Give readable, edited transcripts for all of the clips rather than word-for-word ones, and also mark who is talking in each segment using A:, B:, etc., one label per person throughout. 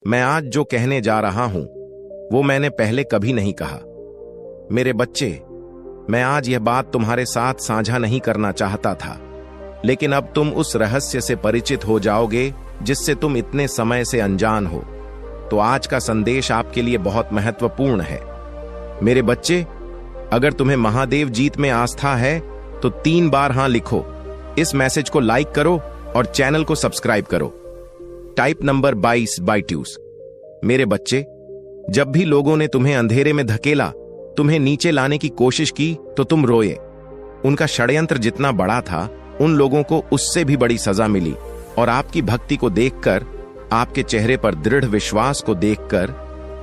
A: मैं आज जो कहने जा रहा हूं वो मैंने पहले कभी नहीं कहा। मेरे बच्चे, मैं आज यह बात तुम्हारे साथ साझा नहीं करना चाहता था, लेकिन अब तुम उस रहस्य से परिचित हो जाओगे जिससे तुम इतने समय से अनजान हो। तो आज का संदेश आपके लिए बहुत महत्वपूर्ण है। मेरे बच्चे, अगर तुम्हें महादेव जीत में आस्था है तो 3 बार हां लिखो, इस मैसेज को लाइक करो और चैनल को सब्सक्राइब करो। Type number 22 बाइट्यूस। मेरे बच्चे, जब भी लोगों ने तुम्हें अंधेरे में धकेला, तुम्हें नीचे लाने की कोशिश की तो तुम रोए। उनका षड्यंत्र जितना बड़ा था, उन लोगों को उससे भी बड़ी सजा मिली। और आपकी भक्ति को देखकर, आपके चेहरे पर दृढ़ विश्वास को देखकर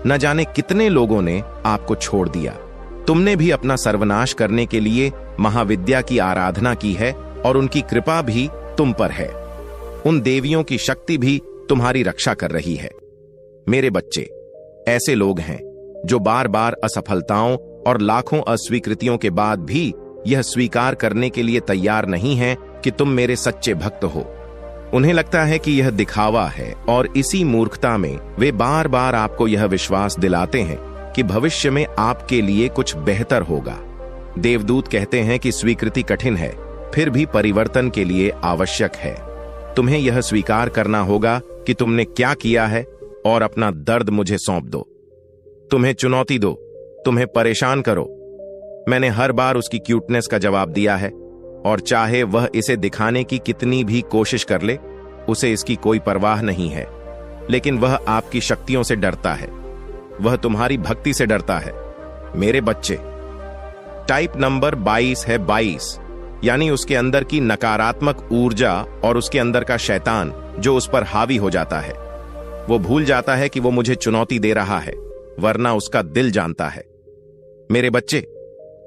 A: न जाने कितने लोगों ने आपको छोड़ दिया। तुमने भी अपना सर्वनाश करने के लिए महाविद्या की आराधना की है और उनकी कृपा भी तुम पर है। उन देवियों की शक्ति भी तुम्हारी रक्षा कर रही है। मेरे बच्चे, ऐसे लोग हैं जो बार बार असफलताओं और लाखों अस्वीकृतियों के बाद भी यह स्वीकार करने के लिए तैयार नहीं हैं कि तुम मेरे सच्चे भक्त हो। उन्हें लगता है कि यह दिखावा है और इसी मूर्खता में वे बार बार आपको यह विश्वास दिलाते हैं कि भविष्य में आपके लिए कुछ बेहतर होगा। देवदूत कहते हैं कि स्वीकृति कठिन है, फिर भी परिवर्तन के लिए आवश्यक है। तुम्हें यह स्वीकार करना होगा कि तुमने क्या किया है और अपना दर्द मुझे सौंप दो। तुम्हें चुनौती दो, तुम्हें परेशान करो। मैंने हर बार उसकी क्यूटनेस का जवाब दिया है, और चाहे वह इसे दिखाने की कितनी भी कोशिश कर ले, उसे इसकी कोई परवाह नहीं है। लेकिन वह आपकी शक्तियों से डरता है, वह तुम्हारी भक्ति से डरता है। मेरे बच्चे, टाइप नंबर 22 है 22, यानी उसके अंदर की नकारात्मक ऊर्जा और उसके अंदर का शैतान जो उस पर हावी हो जाता है। वो भूल जाता है कि वो मुझे चुनौती दे रहा है, वरना उसका दिल जानता है। मेरे बच्चे,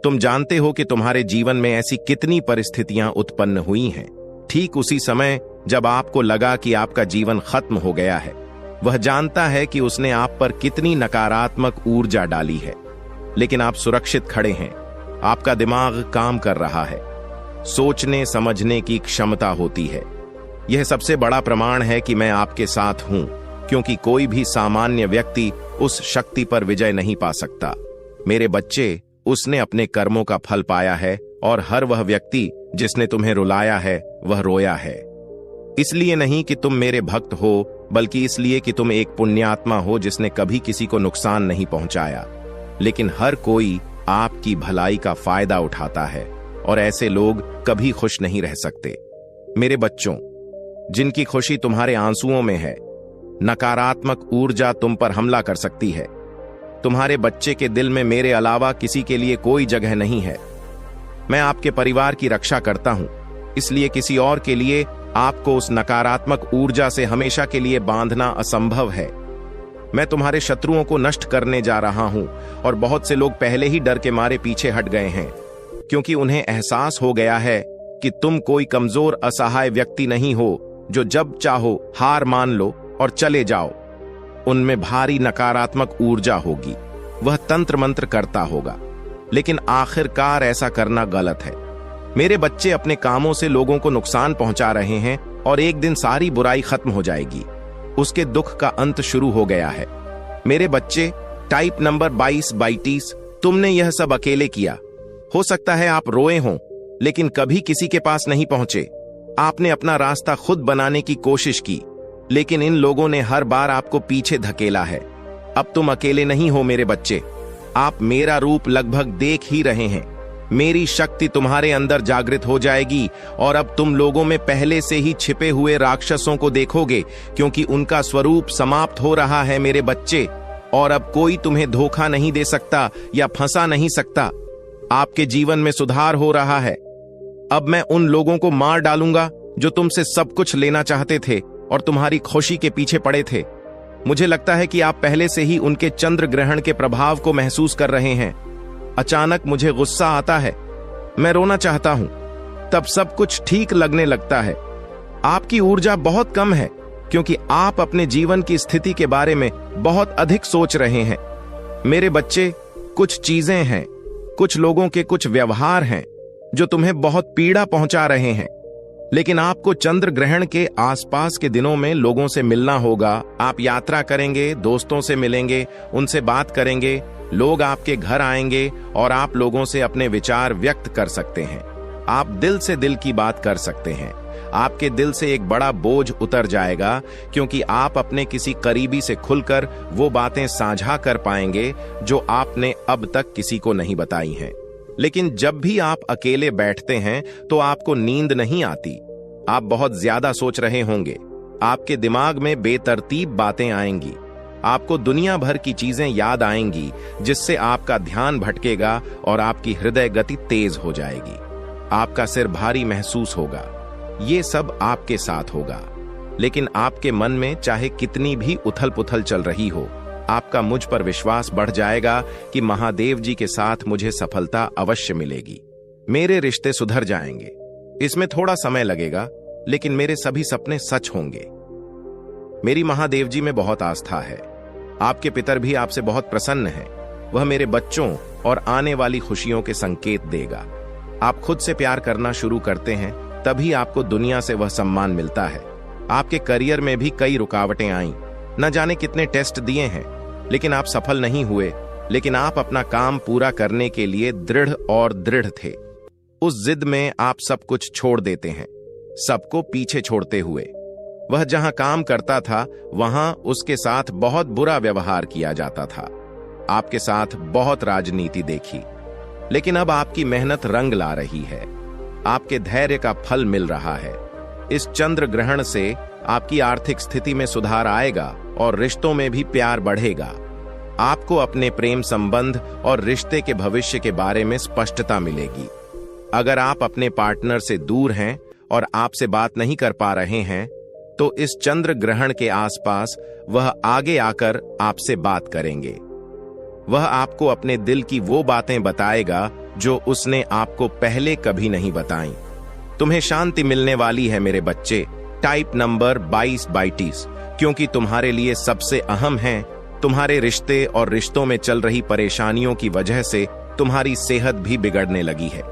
A: तुम जानते हो कि तुम्हारे जीवन में ऐसी कितनी परिस्थितियां उत्पन्न हुई हैं। ठीक उसी समय जब आपको लगा कि आपका जीवन खत्म हो गया है, वह जानता है कि उसने आप पर कितनी नकारात्मक ऊर्जा डाली है। लेकिन आप सुरक्षित खड़े हैं, आपका दिमाग काम कर रहा है, सोचने समझने की क्षमता होती है। यह सबसे बड़ा प्रमाण है कि मैं आपके साथ हूं, क्योंकि कोई भी सामान्य व्यक्ति उस शक्ति पर विजय नहीं पा सकता। मेरे बच्चे, उसने अपने कर्मों का फल पाया है, और हर वह व्यक्ति जिसने तुम्हें रुलाया है वह रोया है। इसलिए नहीं कि तुम मेरे भक्त हो, बल्कि इसलिए कि तुम एक पुण्यात्मा हो जिसने कभी किसी को नुकसान नहीं पहुंचाया। लेकिन हर कोई आपकी भलाई का फायदा उठाता है, और ऐसे लोग कभी खुश नहीं रह सकते। मेरे बच्चों, जिनकी खुशी तुम्हारे आंसुओं में है, नकारात्मक ऊर्जा तुम पर हमला कर सकती है। तुम्हारे बच्चे के दिल में मेरे अलावा किसी के लिए कोई जगह नहीं है। मैं आपके परिवार की रक्षा करता हूं, इसलिए किसी और के लिए आपको उस नकारात्मक ऊर्जा से हमेशा के लिए बांधना असंभव है। मैं तुम्हारे शत्रुओं को नष्ट करने जा रहा हूं, और बहुत से लोग पहले ही डर के मारे पीछे हट गए हैं, क्योंकि उन्हें एहसास हो गया है कि तुम कोई कमजोर असहाय व्यक्ति नहीं हो जो जब चाहो हार मान लो और चले जाओ। उनमें भारी नकारात्मक ऊर्जा होगी, वह तंत्र मंत्र करता होगा, लेकिन आखिरकार ऐसा करना गलत है। मेरे बच्चे अपने कामों से लोगों को नुकसान पहुंचा रहे हैं, और एक दिन सारी बुराई खत्म हो जाएगी। उसके दुख का अंत शुरू हो गया है। मेरे बच्चे, टाइप नंबर 22 बाइटीस, तुमने यह सब अकेले किया। हो सकता है आप रोए हों, लेकिन कभी किसी के पास नहीं पहुंचे। आपने अपना रास्ता खुद बनाने की कोशिश की, लेकिन इन लोगों ने हर बार आपको पीछे धकेला है। अब तुम अकेले नहीं हो मेरे बच्चे, आप मेरा रूप लगभग देख ही रहे हैं। मेरी शक्ति तुम्हारे अंदर जागृत हो जाएगी, और अब तुम लोगों में पहले से ही छिपे हुए राक्षसों को देखोगे, क्योंकि उनका स्वरूप समाप्त हो रहा है मेरे बच्चे। और अब कोई तुम्हें धोखा नहीं दे सकता या फंसा नहीं सकता। आपके जीवन में सुधार हो रहा है। अब मैं उन लोगों को मार डालूंगा जो तुमसे सब कुछ लेना चाहते थे और तुम्हारी खुशी के पीछे पड़े थे। मुझे लगता है कि आप पहले से ही उनके चंद्र ग्रहण के प्रभाव को महसूस कर रहे हैं। अचानक मुझे गुस्सा आता है, मैं रोना चाहता हूं, तब सब कुछ ठीक लगने लगता है। आपकी ऊर्जा बहुत कम है, क्योंकि आप अपने जीवन की स्थिति के बारे में बहुत अधिक सोच रहे हैं। मेरे बच्चे, कुछ चीजें हैं, कुछ लोगों के कुछ व्यवहार हैं जो तुम्हें बहुत पीड़ा पहुंचा रहे हैं। लेकिन आपको चंद्र ग्रहण के आसपास के दिनों में लोगों से मिलना होगा। आप यात्रा करेंगे, दोस्तों से मिलेंगे, उनसे बात करेंगे, लोग आपके घर आएंगे और आप लोगों से अपने विचार व्यक्त कर सकते हैं। आप दिल से दिल की बात कर सकते हैं। आपके दिल से एक बड़ा बोझ उतर जाएगा, क्योंकि आप अपने किसी करीबी से खुलकर वो बातें साझा कर पाएंगे जो आपने अब तक किसी को नहीं बताई हैं। लेकिन जब भी आप अकेले बैठते हैं तो आपको नींद नहीं आती। आप बहुत ज्यादा सोच रहे होंगे। आपके दिमाग में बेतरतीब बातें आएंगी। आपको दुनिया भर की चीजें याद आएंगी, जिससे आपका ध्यान भटकेगा और आपकी हृदय गति तेज हो जाएगी। आपका सिर भारी महसूस होगा। ये सब आपके साथ होगा। लेकिन आपके मन में चाहे कितनी भी उथल पुथल चल रही हो, आपका मुझ पर विश्वास बढ़ जाएगा कि महादेव जी के साथ मुझे सफलता अवश्य मिलेगी। मेरे रिश्ते सुधर जाएंगे। इसमें थोड़ा समय लगेगा, लेकिन मेरे सभी सपने सच होंगे। मेरी महादेव जी में बहुत आस्था है। आपके पितर भी आपसे बहुत प्रसन्न हैं। वह मेरे बच्चों और आने वाली खुशियों के संकेत देगा। आप खुद से प्यार करना शुरू करते हैं, तभी आपको दुनिया से वह सम्मान मिलता है। आपके करियर में भी कई रुकावटें आईं। न जाने कितने टेस्ट दिए हैं, लेकिन आप सफल नहीं हुए। लेकिन आप अपना काम पूरा करने के लिए दृढ़ और दृढ़ थे। उस जिद में आप सब कुछ छोड़ देते हैं, सबको पीछे छोड़ते हुए। वह जहां काम करता था, वहां उसके साथ बहुत बुरा व्यवहार किया जाता था। आपके साथ बहुत राजनीति देखी, लेकिन अब आपकी मेहनत रंग ला रही है। आपके धैर्य का फल मिल रहा है। इस चंद्र ग्रहण से आपकी आर्थिक स्थिति में सुधार आएगा और रिश्तों में भी प्यार बढ़ेगा। आपको अपने प्रेम संबंध और रिश्ते के भविष्य के बारे में स्पष्टता मिलेगी। अगर आप अपने पार्टनर से दूर हैं और आपसे बात नहीं कर पा रहे हैं, तो इस चंद्र ग्रहण के आसपास वह आगे आकर आपसे बात करेंगे। वह आपको अपने दिल की वो बातें बताएगा जो उसने आपको पहले कभी नहीं बताई। तुम्हें शांति मिलने वाली है मेरे बच्चे। टाइप नंबर 22/30, क्योंकि तुम्हारे लिए सबसे अहम है तुम्हारे रिश्ते, और रिश्तों में चल रही परेशानियों की वजह से तुम्हारी सेहत भी बिगड़ने लगी है।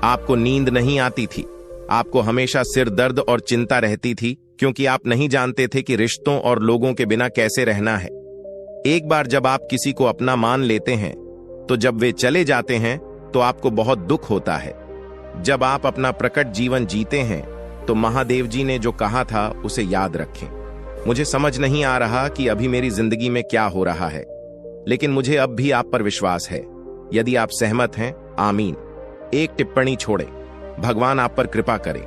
A: आपको नींद नहीं आती थी। आपको हमेशा सिर दर्द और चिंता रहती थी, क्योंकि आप नहीं जानते थे कि रिश्तों और लोगों के बिना कैसे रहना है। एक बार जब आप किसी को अपना मान लेते हैं, तो जब वे चले जाते हैं तो आपको बहुत दुख होता है। जब आप अपना प्रकट जीवन जीते हैं, तो महादेव जी ने जो कहा था उसे याद रखें। मुझे समझ नहीं आ रहा कि अभी मेरी जिंदगी में क्या हो रहा है, लेकिन मुझे अब भी आप पर विश्वास है। यदि आप सहमत हैं, आमीन। एक टिप्पणी छोड़ें। भगवान आप पर कृपा करे।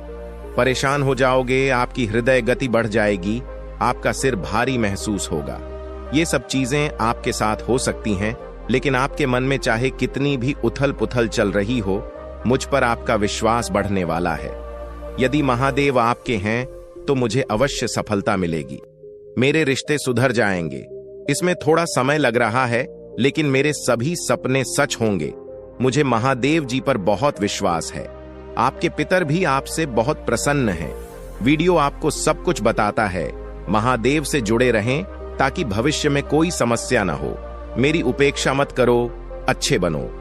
A: परेशान हो जाओगे, आपकी हृदय गति बढ़ जाएगी, आपका सिर भारी महसूस होगा। ये सब चीजें आपके साथ हो सकती हैं, लेकिन आपके मन में चाहे कितनी भी उथल पुथल चल रही हो, मुझ पर आपका विश्वास बढ़ने वाला है। यदि महादेव आपके हैं, तो मुझे अवश्य सफलता मिलेगी। मेरे रिश्ते सुधर जाएंगे। इसमें थोड़ा समय लग रहा है, लेकिन मेरे सभी सपने सच होंगे। मुझे महादेव जी पर बहुत विश्वास है। आपके पितर भी आपसे बहुत प्रसन्न हैं। वीडियो आपको सब कुछ बताता है। महादेव से जुड़े रहें, ताकि भविष्य में कोई समस्या न हो। मेरी उपेक्षा मत करो, अच्छे बनो।